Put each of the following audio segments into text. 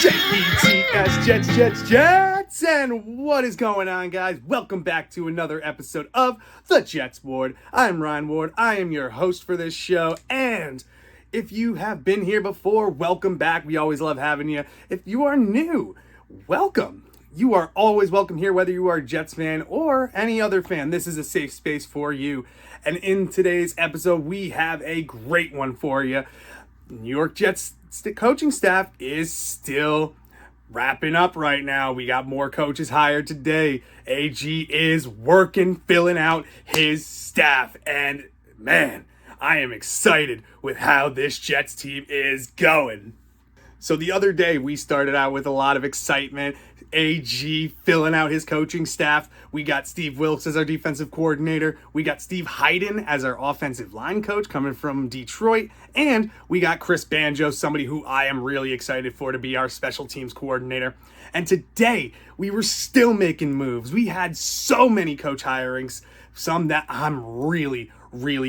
JETS, Jets, and what is going on, guys? Welcome back to another episode of the Jets Board. I'm Ryan Ward. I am your host for this show, and if you have been here before, welcome back. We always love having you. If you are new, welcome. You are always welcome here, whether you are a Jets fan or any other fan. This is a safe space for you. And in today's episode, we have a great one for you. New York Jets coaching staff is still wrapping up right now. We got more coaches hired today. AG is working, filling out his staff. And man, I am excited with how this Jets team is going. So the other day, we started out with a lot of excitement. AG filling out his coaching staff. We got Steve Wilks as our defensive coordinator. We got Steve Hayden as our offensive line coach coming from Detroit. And we got Chris Banjo, somebody who I am really excited for to be our special teams coordinator. And today, we were still making moves. We had so many coach hirings, some that I'm really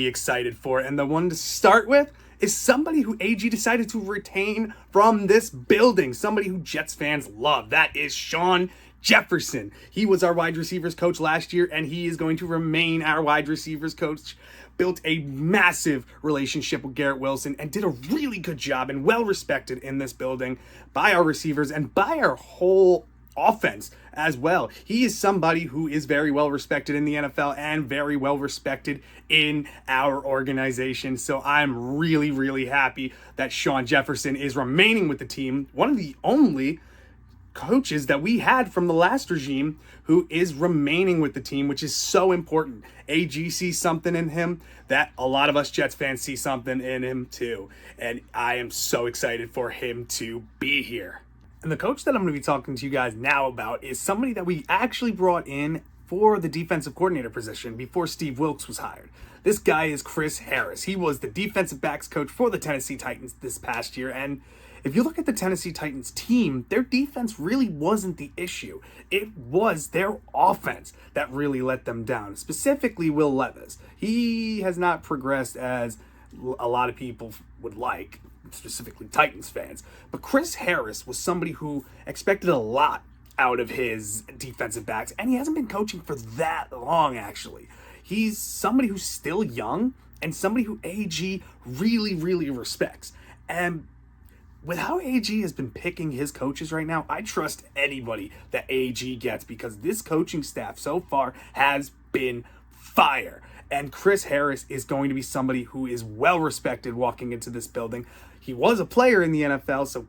excited for. And the one to start with is somebody who AG decided to retain from this building, somebody who Jets fans love. That is Shawn Jefferson. He was our wide receivers coach last year, and he is going to remain our wide receivers coach. Built a massive relationship with Garrett Wilson and did a really good job and well respected in this building by our receivers and by our whole offense as well. He is somebody who is very well respected in the NFL and very well respected in our organization. So I'm really happy that Shawn Jefferson is remaining with the team. One of the only coaches that we had from the last regime who is remaining with the team, which is so important. AG sees something in him that a lot of us Jets fans see something in him too. And I am so excited for him to be here. And the coach that I'm going to be talking to you guys now about is somebody that we actually brought in for the defensive coordinator position before Steve Wilks was hired. This guy is Chris Harris. He was the defensive backs coach for the Tennessee Titans this past year. And if you look at the Tennessee Titans team, their defense really wasn't the issue. It was their offense that really let them down, specifically Will Levis. He has not progressed as a lot of people would like, specifically Titans fans. But Chris Harris was somebody who expected a lot out of his defensive backs, and he hasn't been coaching for that long, actually. He's somebody who's still young and somebody who AG really respects. And with how AG has been picking his coaches right now, I trust anybody that AG gets because this coaching staff so far has been fire. And Chris Harris is going to be somebody who is well respected walking into this building. He was a player in the NFL, so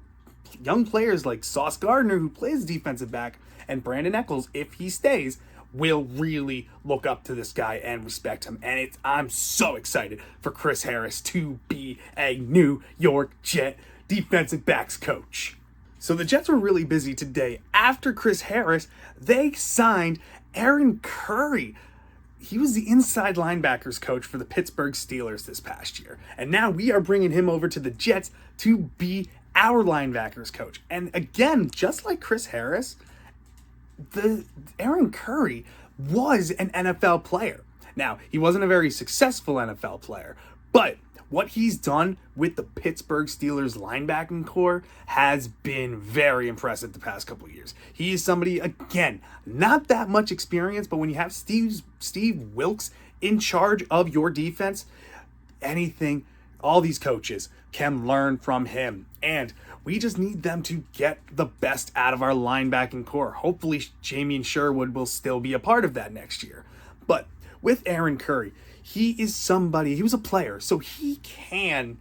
young players like Sauce Gardner, who plays defensive back, and Brandon Echols, if he stays, will really look up to this guy and respect him. And I'm so excited for Chris Harris to be a New York Jet defensive backs coach. So the Jets were really busy today. After Chris Harris, they signed Aaron Curry. He was the inside linebackers coach for the Pittsburgh Steelers this past year. And now we are bringing him over to the Jets to be our linebackers coach. And again, just like Chris Harris, Aaron Curry was an NFL player. Now, he wasn't a very successful NFL player, but what he's done with the Pittsburgh Steelers linebacking core has been very impressive the past couple of years. He is somebody, again, not that much experience, but when you have Steve Wilks in charge of your defense, all these coaches can learn from him. And we just need them to get the best out of our linebacking core. Hopefully, Jamien Sherwood will still be a part of that next year. But with Aaron Curry, he was a player, so he can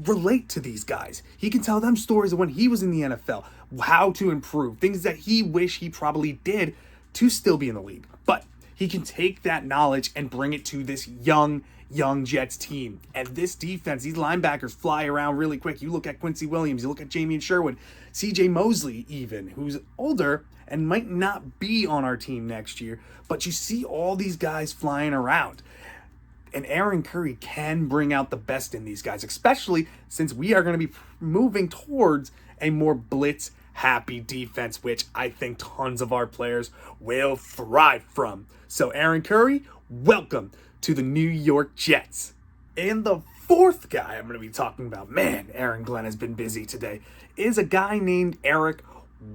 relate to these guys. He can tell them stories of when he was in the NFL, how to improve, things that he wish he probably did to still be in the league. But he can take that knowledge and bring it to this young Jets team. And this defense, these linebackers fly around really quick. You look at Quincy Williams, you look at Jamien Sherwood, CJ Mosley even, who's older and might not be on our team next year, but you see all these guys flying around. And Aaron Curry can bring out the best in these guys, especially since we are going to be moving towards a more blitz-happy defense, which I think tons of our players will thrive from. So Aaron Curry, welcome to the New York Jets. And the fourth guy I'm going to be talking about, man, Aaron Glenn has been busy today, is a guy named Eric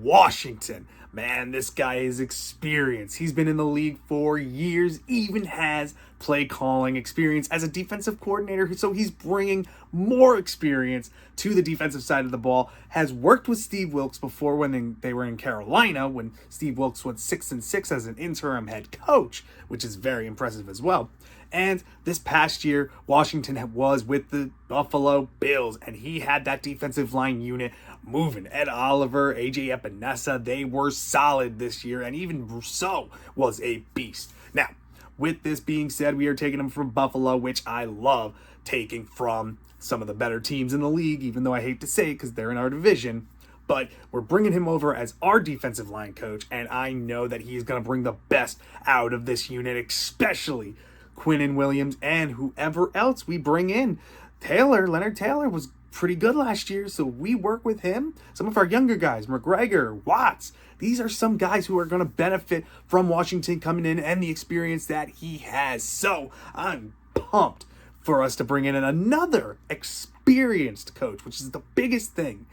Washington. Man, this guy is experienced. He's been in the league for years, even has play calling experience as a defensive coordinator. So he's bringing more experience to the defensive side of the ball. Has worked with Steve Wilks before when they were in Carolina, when Steve Wilks went 6-6 as an interim head coach, which is very impressive as well. And this past year, Washington was with the Buffalo Bills, and he had that defensive line unit moving. Ed Oliver, AJ Epinesa, they were solid this year, and even Rousseau was a beast. Now, with this being said, we are taking him from Buffalo, which I love taking from some of the better teams in the league, even though I hate to say it because they're in our division. But we're bringing him over as our defensive line coach, and I know that he's going to bring the best out of this unit, especially Quinnen Williams and whoever else we bring in. Leonard Taylor was pretty good last year, so we work with him. Some of our younger guys, McGregor, Watts, these are some guys who are going to benefit from Washington coming in and the experience that he has. So I'm pumped for us to bring in another experienced coach, which is the biggest thing.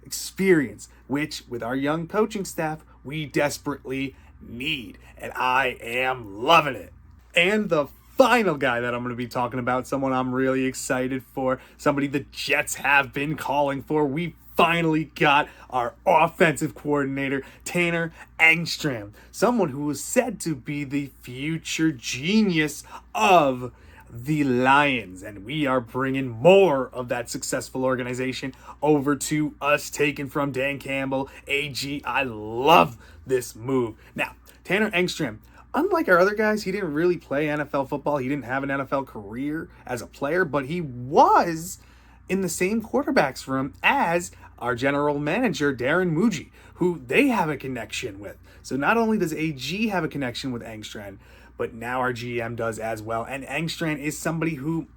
Experience, which with our young coaching staff, we desperately need. And I am loving it. And the final guy that I'm going to be talking about, someone I'm really excited for, somebody the Jets have been calling for. We finally got our offensive coordinator, Tanner Engstrand, someone who was said to be the future genius of the Lions, and we are bringing more of that successful organization over to us, taken from Dan Campbell, AG. I love this move. Now, Tanner Engstrand, unlike our other guys, he didn't really play NFL football. He didn't have an NFL career as a player, but he was in the same quarterback's room as our general manager, Darren Muji, who they have a connection with. So not only does AG have a connection with Engstrand, but now our GM does as well. And Engstrand is somebody who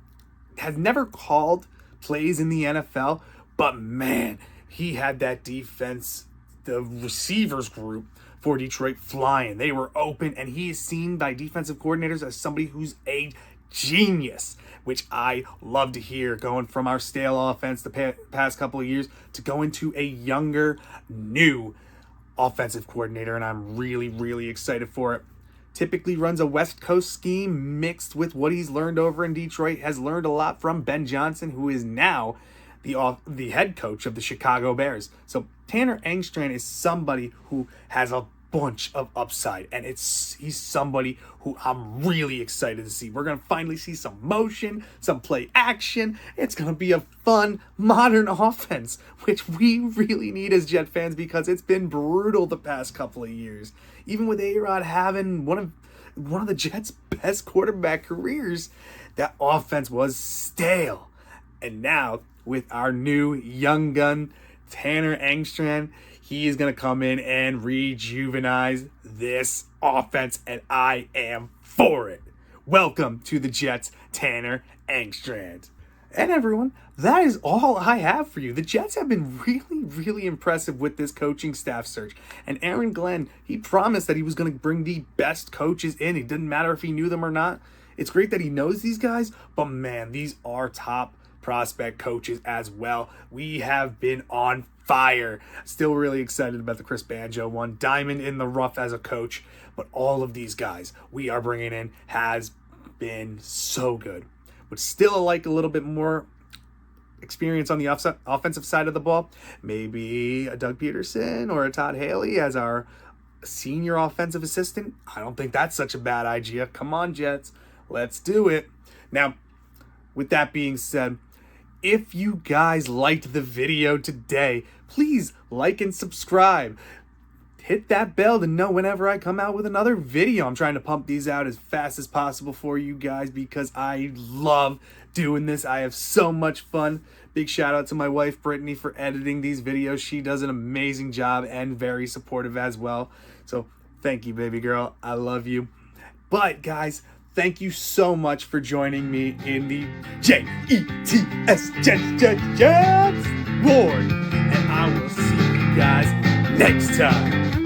has never called plays in the NFL, but man, he had that defense, the receivers group for Detroit flying. They were open, and he is seen by defensive coordinators as somebody who's a genius, which I love to hear, going from our stale offense the past couple of years to going to a younger, new offensive coordinator, and I'm really, really excited for it. Typically runs a West Coast scheme mixed with what he's learned over in Detroit, has learned a lot from Ben Johnson, who is now the head coach of the Chicago Bears. So Tanner Engstrand is somebody who has a bunch of upside, and he's somebody who I'm really excited to see. We're going to finally see some motion, some play action. It's going to be a fun, modern offense, which we really need as Jet fans because it's been brutal the past couple of years. Even with A-Rod having one of the Jets' best quarterback careers, that offense was stale. And now, with our new young gun, Tanner Engstrand, he is going to come in and rejuvenize this offense, and I am for it. Welcome to the Jets, Tanner Engstrand. And everyone, that is all I have for you. The Jets have been really, really impressive with this coaching staff search. And Aaron Glenn, he promised that he was going to bring the best coaches in. It didn't matter if he knew them or not. It's great that he knows these guys, but man, these are top prospect coaches as well. We have been on fire. Still really excited about the Chris Banjo one. Diamond in the rough as a coach. But all of these guys we are bringing in has been so good. Would still like a little bit more experience on the offensive side of the ball. Maybe a Doug Peterson or a Todd Haley as our senior offensive assistant. I don't think that's such a bad idea. Come on, Jets. Let's do it. Now, with that being said, if you guys liked the video today, please like and subscribe. Hit that bell to know whenever I come out with another video. I'm trying to pump these out as fast as possible for you guys because I love doing this. I have so much fun. Big shout out to my wife, Brittany, for editing these videos. She does an amazing job and very supportive as well. So thank you, baby girl. I love you. But guys, thank you so much for joining me in the Jets Ward. And I will see you guys next time.